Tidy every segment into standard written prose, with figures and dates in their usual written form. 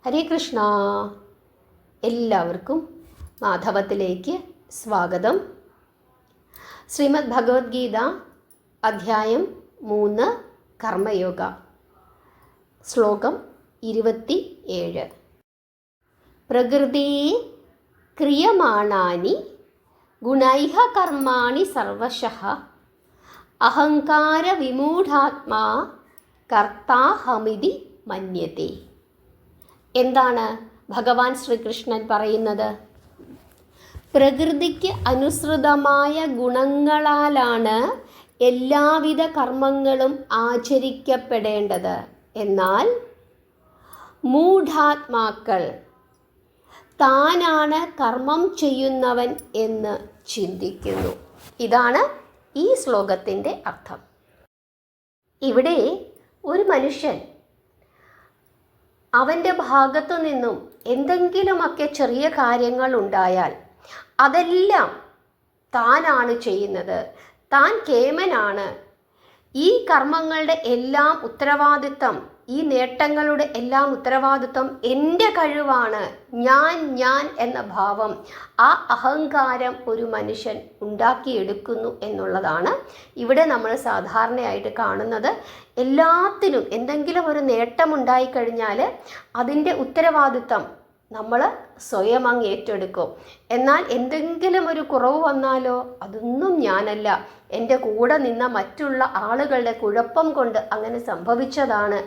ഹരേ കൃഷ്ണ. എല്ലാവർക്കും മാധവത്തിലേക്ക് സ്വാഗതം. ശ്രീമദ് ഭഗവത്ഗീത അധ്യായം 3 കർമ്മയോഗ, ശ്ലോകം 27. പ്രകൃതി ക്രിയമാണാനി ഗുണൈഃ കർമാണി സർവശഃ അഹങ്കാര വിമൂഢാത്മാ കർത്താഹമിതി മന്യത്തെ. എന്താണ് ഭഗവാൻ ശ്രീകൃഷ്ണൻ പറയുന്നത്? പ്രകൃതിക്ക് അനുസൃതമായ ഗുണങ്ങളാലാണ് എല്ലാവിധ കർമ്മങ്ങളും ആചരിക്കപ്പെടേണ്ടത്. എന്നാൽ മൂഢാത്മാക്കൾ താനാണ് കർമ്മം ചെയ്യുന്നവൻ എന്ന് ചിന്തിക്കുന്നു. ഇതാണ് ഈ ശ്ലോകത്തിൻ്റെ അർത്ഥം. ഇവിടെ ഒരു മനുഷ്യൻ അവൻ്റെ ഭാഗത്തു നിന്നും എന്തെങ്കിലുമൊക്കെ ചെറിയ കാര്യങ്ങൾ ഉണ്ടായാൽ അതെല്ലാം താനാണ് ചെയ്യുന്നത്, താൻ കേമനാണ്, ഈ കർമ്മങ്ങളുടെ എല്ലാം ഉത്തരവാദിത്വം, ഈ നേട്ടങ്ങളുടെ എല്ലാം ഉത്തരവാദിത്വം എൻ്റെ കഴിവാണ്, ഞാൻ എന്ന ഭാവം, ആ അഹങ്കാരം ഒരു മനുഷ്യൻ ഉണ്ടാക്കിയെടുക്കുന്നു എന്നുള്ളതാണ് ഇവിടെ നമ്മൾ സാധാരണയായിട്ട് കാണുന്നത്. എല്ലാത്തിനും എന്തെങ്കിലും ഒരു നേട്ടമുണ്ടായിക്കഴിഞ്ഞാൽ അതിൻ്റെ ഉത്തരവാദിത്വം നമ്മൾ സ്വയം അങ്ങ് ഏറ്റെടുക്കും. എന്നാൽ എന്തെങ്കിലും ഒരു കുറവ് വന്നാലോ അതൊന്നും ഞാനല്ല, എൻ്റെ കൂടെ നിന്ന മറ്റുള്ള ആളുകളുടെ കുഴപ്പം കൊണ്ട് അങ്ങനെ സംഭവിച്ചതാണ്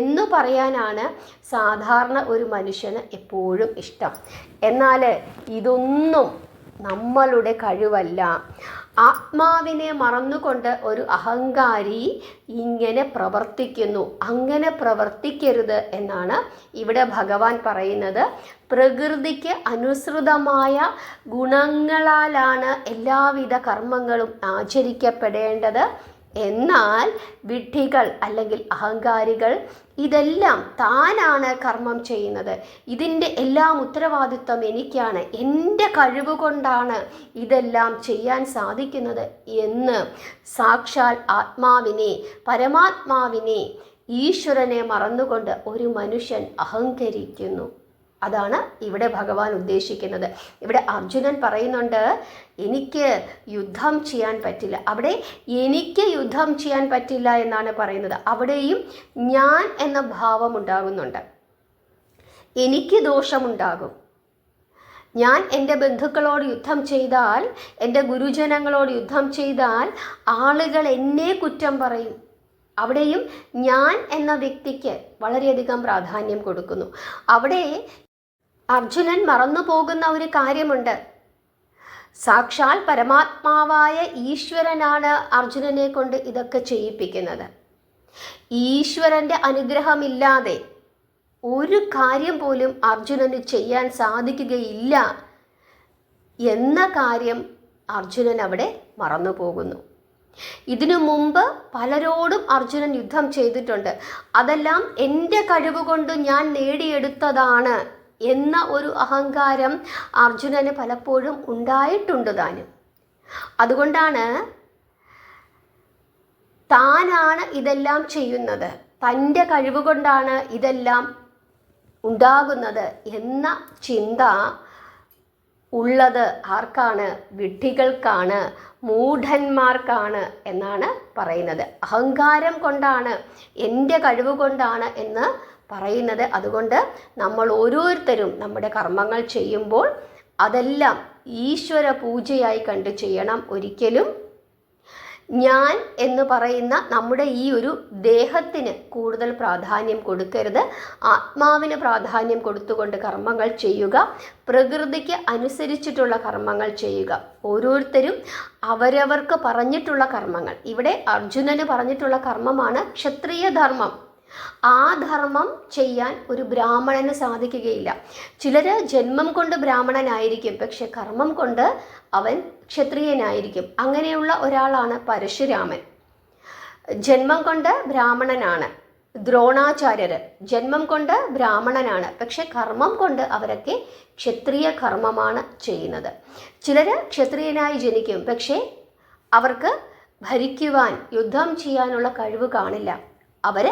എന്ന് പറയാനാണ് സാധാരണ ഒരു മനുഷ്യന് എപ്പോഴും ഇഷ്ടം. എന്നാൽ ഇതൊന്നും നമ്മളുടെ കഴിവല്ല. ആത്മാവിനെ മറന്നുകൊണ്ട് ഒരു അഹങ്കാരി ഇങ്ങനെ പ്രവർത്തിക്കുന്നു. അങ്ങനെ പ്രവർത്തിക്കരുത് എന്നാണ് ഇവിടെ ഭഗവാൻ പറയുന്നത്. പ്രകൃതിക്ക് അനുസൃതമായ ഗുണങ്ങളാലാണ് എല്ലാവിധ കർമ്മങ്ങളും ആചരിക്കപ്പെടേണ്ടത്. എന്നാൽ വിഡ്ഢികൾ അല്ലെങ്കിൽ അഹങ്കാരികൾ ഇതെല്ലാം താനാണ് കർമ്മം ചെയ്യുന്നത്, ഇതിൻ്റെ എല്ലാം ഉത്തരവാദിത്വം എനിക്കാണ്, എൻ്റെ കഴിവ് കൊണ്ടാണ് ഇതെല്ലാം ചെയ്യാൻ സാധിക്കുന്നത് എന്ന് സാക്ഷാൽ ആത്മാവിനെ, പരമാത്മാവിനെ, ഈശ്വരനെ മറന്നുകൊണ്ട് ഒരു മനുഷ്യൻ അഹങ്കരിക്കുന്നു. അതാണ് ഇവിടെ ഭഗവാൻ ഉദ്ദേശിക്കുന്നത്. ഇവിടെ അർജുനൻ പറയുന്നുണ്ട്, എനിക്ക് യുദ്ധം ചെയ്യാൻ പറ്റില്ല. അവിടെ എനിക്ക് യുദ്ധം ചെയ്യാൻ പറ്റില്ല എന്നാണ് പറയുന്നത്. അവിടെയും ഞാൻ എന്ന ഭാവം ഉണ്ടാകുന്നുണ്ട്. എനിക്ക് ദോഷമുണ്ടാകും. ഞാൻ എൻ്റെ ബന്ധുക്കളോട് യുദ്ധം ചെയ്താൽ, എൻ്റെ ഗുരുജനങ്ങളോട് യുദ്ധം ചെയ്താൽ ആളുകൾ എന്നെ കുറ്റം പറയും. അവിടെയും ഞാൻ എന്ന വ്യക്തിക്ക് വളരെയധികം പ്രാധാന്യം കൊടുക്കുന്നു. അവിടെ അർജുനൻ മറന്നു പോകുന്ന ഒരു കാര്യമുണ്ട്. സാക്ഷാൽ പരമാത്മാവായ ഈശ്വരനാണ് അർജുനനെ കൊണ്ട് ഇതൊക്കെ ചെയ്യിപ്പിക്കുന്നത്. ഈശ്വരൻ്റെ അനുഗ്രഹമില്ലാതെ ഒരു കാര്യം പോലും അർജുനന് ചെയ്യാൻ സാധിക്കുകയില്ല എന്ന കാര്യം അർജുനൻ അവിടെ മറന്നു പോകുന്നു. ഇതിനു മുമ്പ് പലരോടും അർജുനൻ യുദ്ധം ചെയ്തിട്ടുണ്ട്. അതെല്ലാം എൻ്റെ കഴിവ് കൊണ്ട് ഞാൻ നേടിയെടുത്തതാണ് എന്ന ഒരു അഹങ്കാരം അർജുനന് പലപ്പോഴും ഉണ്ടായിട്ടുണ്ട് താനും. അതുകൊണ്ടാണ് താനാണ് ഇതെല്ലാം ചെയ്യുന്നത്, തൻ്റെ കഴിവ് കൊണ്ടാണ് ഇതെല്ലാം ഉണ്ടാകുന്നത് എന്ന ചിന്ത ഉള്ളത് ആർക്കാണ്? വിഡ്ഢികൾക്കാണ്, മൂഢന്മാർക്കാണ് എന്നാണ് പറയുന്നത്. അഹങ്കാരം കൊണ്ടാണ്, എൻ്റെ കഴിവ് കൊണ്ടാണ് എന്ന് പറയുന്നത്. അതുകൊണ്ട് നമ്മൾ ഓരോരുത്തരും നമ്മുടെ കർമ്മങ്ങൾ ചെയ്യുമ്പോൾ അതെല്ലാം ഈശ്വര പൂജയായി കണ്ട് ചെയ്യണം. ഒരിക്കലും ഞാൻ എന്ന് പറയുന്ന നമ്മുടെ ഈ ഒരു ദേഹത്തിന് കൂടുതൽ പ്രാധാന്യം കൊടുക്കരുത്. ആത്മാവിന് പ്രാധാന്യം കൊടുത്തുകൊണ്ട് കർമ്മങ്ങൾ ചെയ്യുക. പ്രകൃതിക്ക് അനുസരിച്ചിട്ടുള്ള കർമ്മങ്ങൾ ചെയ്യുക. ഓരോരുത്തരും അവരവർക്ക് പറഞ്ഞിട്ടുള്ള കർമ്മങ്ങൾ, ഇവിടെ അർജുനന് പറഞ്ഞിട്ടുള്ള കർമ്മമാണ് ക്ഷത്രിയ ധർമ്മം. ആ ധർമ്മം ചെയ്യാൻ ഒരു ബ്രാഹ്മണന് സാധിക്കുകയില്ല. ചിലർ ജന്മം കൊണ്ട് ബ്രാഹ്മണനായിരിക്കും, പക്ഷെ കർമ്മം കൊണ്ട് അവൻ ക്ഷത്രിയനായിരിക്കും. അങ്ങനെയുള്ള ഒരാളാണ് പരശുരാമൻ. ജന്മം കൊണ്ട് ബ്രാഹ്മണനാണ്. ദ്രോണാചാര്യർ ജന്മം കൊണ്ട് ബ്രാഹ്മണനാണ്, പക്ഷെ കർമ്മം കൊണ്ട് അവരൊക്കെ ക്ഷത്രിയ കർമ്മമാണ് ചെയ്യുന്നത്. ചിലർ ക്ഷത്രിയനായി ജനിക്കും, പക്ഷേ അവർക്ക് ഭരിക്കുവാൻ, യുദ്ധം ചെയ്യാനുള്ള കഴിവ് കാണില്ല. അവർ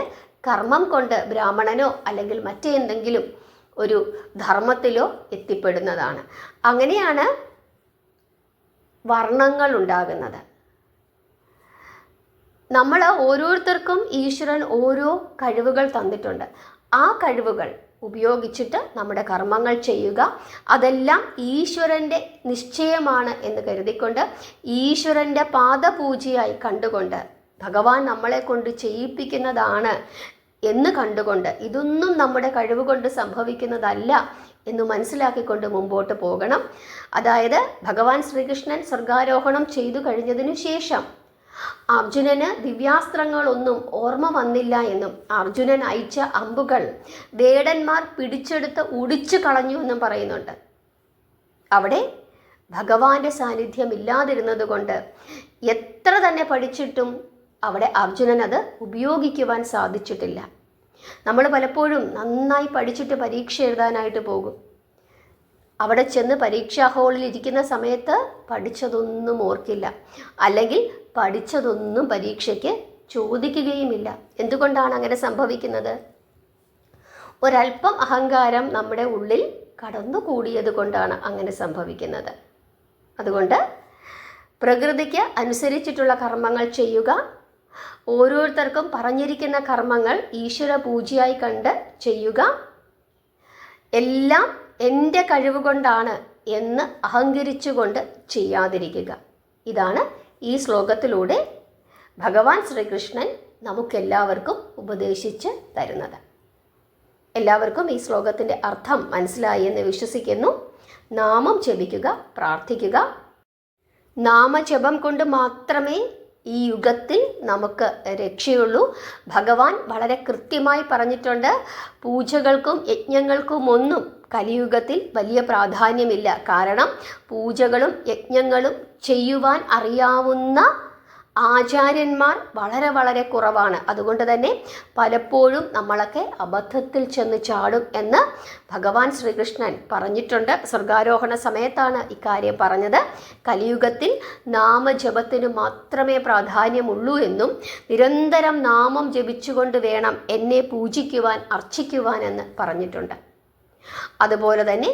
കർമ്മം കൊണ്ട് ബ്രാഹ്മണനോ അല്ലെങ്കിൽ മറ്റെന്തെങ്കിലും ഒരു ധർമ്മത്തിലോ എത്തിപ്പെടുന്നതാണ്. അങ്ങനെയാണ് വർണ്ണങ്ങൾ ഉണ്ടാകുന്നത്. നമ്മൾ ഓരോരുത്തർക്കും ഈശ്വരൻ ഓരോ കഴിവുകൾ തന്നിട്ടുണ്ട്. ആ കഴിവുകൾ ഉപയോഗിച്ചിട്ട് നമ്മുടെ കർമ്മങ്ങൾ ചെയ്യുക. അതെല്ലാം ഈശ്വരൻ്റെ നിശ്ചയമാണ് എന്ന് കരുതിക്കൊണ്ട്, ഈശ്വരൻ്റെ പാദപൂജയായി കണ്ടുകൊണ്ട്, ഭഗവാൻ നമ്മളെ കൊണ്ട് ചെയ്യിപ്പിക്കുന്നതാണ് എന്ന് കണ്ടുകൊണ്ട്, ഇതൊന്നും നമ്മുടെ കഴിവ് കൊണ്ട് സംഭവിക്കുന്നതല്ല എന്ന് മനസ്സിലാക്കിക്കൊണ്ട് മുമ്പോട്ട് പോകണം. അതായത് ഭഗവാൻ ശ്രീകൃഷ്ണൻ സ്വർഗാരോഹണം ചെയ്തു കഴിഞ്ഞതിനു ശേഷം അർജുനന് ദിവ്യാസ്ത്രങ്ങളൊന്നും ഓർമ്മ വന്നില്ല എന്നും അർജുനൻ അയച്ച അമ്പുകൾ വേടന്മാർ പിടിച്ചെടുത്ത് ഒടിച്ചു കളഞ്ഞു എന്നും പറയുന്നുണ്ട്. അവിടെ ഭഗവാന്റെ സാന്നിധ്യം ഇല്ലാതിരുന്നത് കൊണ്ട് എത്ര തന്നെ പഠിച്ചിട്ടും അവിടെ അർജുനൻ അത് ഉപയോഗിക്കുവാൻ സാധിച്ചിട്ടില്ല. നമ്മൾ പലപ്പോഴും നന്നായി പഠിച്ചിട്ട് പരീക്ഷ എഴുതാനായിട്ട് പോകും. അവിടെ ചെന്ന് പരീക്ഷാ ഹാളിൽ ഇരിക്കുന്ന സമയത്ത് പഠിച്ചതൊന്നും ഓർക്കില്ല, അല്ലെങ്കിൽ പഠിച്ചതൊന്നും പരീക്ഷയ്ക്ക് ചോദിക്കുകയുമില്ല. എന്തുകൊണ്ടാണ് അങ്ങനെ സംഭവിക്കുന്നത്? ഒരല്പം അഹങ്കാരം നമ്മുടെ ഉള്ളിൽ കടന്നുകൂടിയത് കൊണ്ടാണ് അങ്ങനെ സംഭവിക്കുന്നത്. അതുകൊണ്ട് പ്രകൃതിക്ക് അനുസരിച്ചിട്ടുള്ള കർമ്മങ്ങൾ ചെയ്യുക. ഓരോരുത്തർക്കും പറഞ്ഞിരിക്കുന്ന കർമ്മങ്ങൾ ഈശ്വര പൂജയായി കണ്ട് ചെയ്യുക. എല്ലാം എൻ്റെ കഴിവ് കൊണ്ടാണ് എന്ന് അഹങ്കരിച്ചുകൊണ്ട് ചെയ്യാതിരിക്കുക. ഇതാണ് ഈ ശ്ലോകത്തിലൂടെ ഭഗവാൻ ശ്രീകൃഷ്ണൻ നമുക്കെല്ലാവർക്കും ഉപദേശിച്ച് തരുന്നത്. എല്ലാവർക്കും ഈ ശ്ലോകത്തിൻ്റെ അർത്ഥം മനസ്സിലായി എന്ന് വിശ്വസിക്കുന്നു. നാമം ജപിക്കുക, പ്രാർത്ഥിക്കുക. നാമജപം കൊണ്ട് മാത്രമേ ഈ യുഗത്തിൽ നമുക്ക് രക്ഷയുള്ളൂ. ഭഗവാൻ വളരെ കൃത്യമായി പറഞ്ഞിട്ടുണ്ട്, പൂജകൾക്കും യജ്ഞങ്ങൾക്കും ഒന്നും കലിയുഗത്തിൽ വലിയ പ്രാധാന്യമില്ല. കാരണം പൂജകളും യജ്ഞങ്ങളും ചെയ്യുവാൻ അറിയാവുന്ന ആചാര്യന്മാർ വളരെ വളരെ കുറവാണ്. അതുകൊണ്ട് തന്നെ പലപ്പോഴും നമ്മളൊക്കെ അബദ്ധത്തിൽ ചെന്ന് ചാടും എന്ന് ഭഗവാൻ ശ്രീകൃഷ്ണൻ പറഞ്ഞിട്ടുണ്ട്. സ്വർഗാരോഹണ സമയത്താണ് ഇക്കാര്യം പറഞ്ഞത്. കലിയുഗത്തിൽ നാമജപത്തിന് മാത്രമേ പ്രാധാന്യമുള്ളൂ എന്നും നിരന്തരം നാമം ജപിച്ചുകൊണ്ട് വേണം എന്നെ പൂജിക്കുവാൻ, അർച്ചിക്കുവാൻ എന്ന് പറഞ്ഞിട്ടുണ്ട്. അതുപോലെ തന്നെ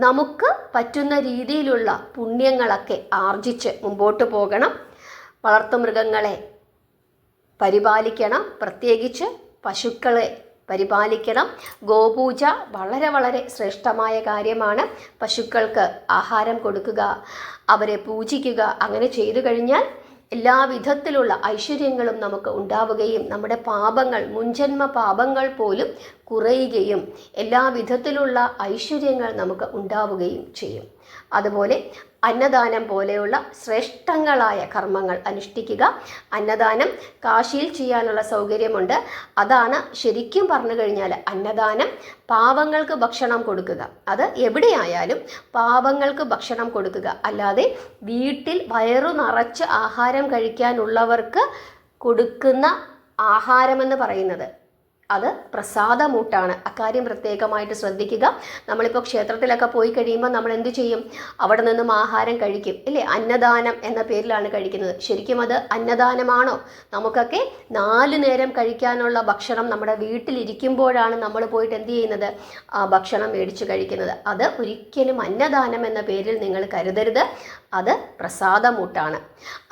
നമുക്ക് പറ്റുന്ന രീതിയിലുള്ള പുണ്യങ്ങളൊക്കെ ആർജിച്ച് മുമ്പോട്ട് പോകണം. വളർത്തുമൃഗങ്ങളെ പരിപാലിക്കണം, പ്രത്യേകിച്ച് പശുക്കളെ പരിപാലിക്കണം. ഗോപൂജ വളരെ വളരെ ശ്രേഷ്ഠമായ കാര്യമാണ്. പശുക്കൾക്ക് ആഹാരം കൊടുക്കുക, അവരെ പൂജിക്കുക. അങ്ങനെ ചെയ്തു കഴിഞ്ഞാൽ എല്ലാ വിധത്തിലുള്ള ഐശ്വര്യങ്ങളും നമുക്ക് ഉണ്ടാവുകയും നമ്മുടെ പാപങ്ങൾ, മുൻജന്മ പാപങ്ങൾ പോലും കുറയുകയും എല്ലാ വിധത്തിലുള്ള ഐശ്വര്യങ്ങൾ നമുക്ക് ഉണ്ടാവുകയും ചെയ്യും. അതുപോലെ അന്നദാനം പോലെയുള്ള ശ്രേഷ്ഠങ്ങളായ കർമ്മങ്ങൾ അനുഷ്ഠിക്കുക. അന്നദാനം കാശിയിൽ ചെയ്യാനുള്ള സൗകര്യമുണ്ട്. അതാണ് ശരിക്കും പറഞ്ഞു കഴിഞ്ഞാൽ അന്നദാനം. പാവങ്ങൾക്ക് ഭക്ഷണം കൊടുക്കുക, അത് എവിടെയായാലും പാവങ്ങൾക്ക് ഭക്ഷണം കൊടുക്കുക. അല്ലാതെ വീട്ടിൽ വയറു നിറച്ച് ആഹാരം കഴിക്കാനുള്ളവർക്ക് കൊടുക്കുന്ന ആഹാരമെന്ന് പറയുന്നത് അത് പ്രസാദമൂട്ടാണ്. അക്കാര്യം പ്രത്യേകമായിട്ട് ശ്രദ്ധിക്കുക. നമ്മളിപ്പോൾ ക്ഷേത്രത്തിലൊക്കെ പോയി കഴിയുമ്പോൾ നമ്മൾ എന്ത് ചെയ്യും? അവിടെ നിന്നും ആഹാരം കഴിക്കും, ഇല്ലേ? അന്നദാനം എന്ന പേരിലാണ് കഴിക്കുന്നത്. ശരിക്കും അത് അന്നദാനമാണോ? നമുക്കൊക്കെ 4 നേരം കഴിക്കാനുള്ള ഭക്ഷണം നമ്മുടെ വീട്ടിലിരിക്കുമ്പോഴാണ് നമ്മൾ പോയിട്ട് എന്ത് ചെയ്യുന്നത്? ആ ഭക്ഷണം മേടിച്ച് കഴിക്കുന്നത്. അത് ഒരിക്കലും അന്നദാനം എന്ന പേരിൽ നിങ്ങൾ കരുതരുത്. അത് പ്രസാദമൂട്ടാണ്.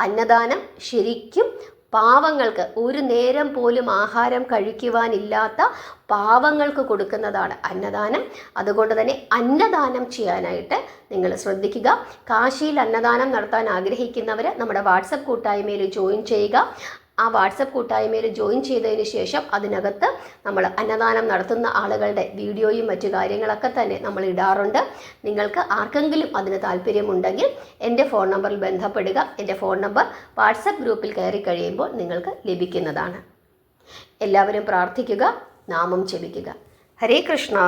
അന്നദാനം ശരിക്കും പാവങ്ങൾക്ക്, ഒരു നേരം പോലും ആഹാരം കഴിക്കുവാനില്ലാത്ത പാവങ്ങൾക്ക് കൊടുക്കുന്നതാണ് അന്നദാനം. അതുകൊണ്ട് തന്നെ അന്നദാനം ചെയ്യാനായിട്ട് നിങ്ങൾ ശ്രദ്ധിക്കുക. കാശിയിൽ അന്നദാനം നടത്താൻ ആഗ്രഹിക്കുന്നവർ നമ്മുടെ വാട്സപ്പ് കൂട്ടായ്മയിൽ ജോയിൻ ചെയ്യുക. ആ വാട്സപ്പ് കൂട്ടായ്മയിൽ ജോയിൻ ചെയ്തതിന് ശേഷം അതിനകത്ത് നമ്മൾ അന്നദാനം നടത്തുന്ന ആളുകളുടെ വീഡിയോയും മറ്റു കാര്യങ്ങളൊക്കെ തന്നെ നമ്മൾ ഇടാറുണ്ട്. നിങ്ങൾക്ക് ആർക്കെങ്കിലും അതിന് താല്പര്യമുണ്ടെങ്കിൽ എൻ്റെ ഫോൺ നമ്പറിൽ ബന്ധപ്പെടുക. എൻ്റെ ഫോൺ നമ്പർ വാട്സപ്പ് ഗ്രൂപ്പിൽ കയറി കഴിയുമ്പോൾ നിങ്ങൾക്ക് ലഭിക്കുന്നതാണ്. എല്ലാവരും പ്രാർത്ഥിക്കുക, നാമം ജപിക്കുക. ഹരേ കൃഷ്ണ.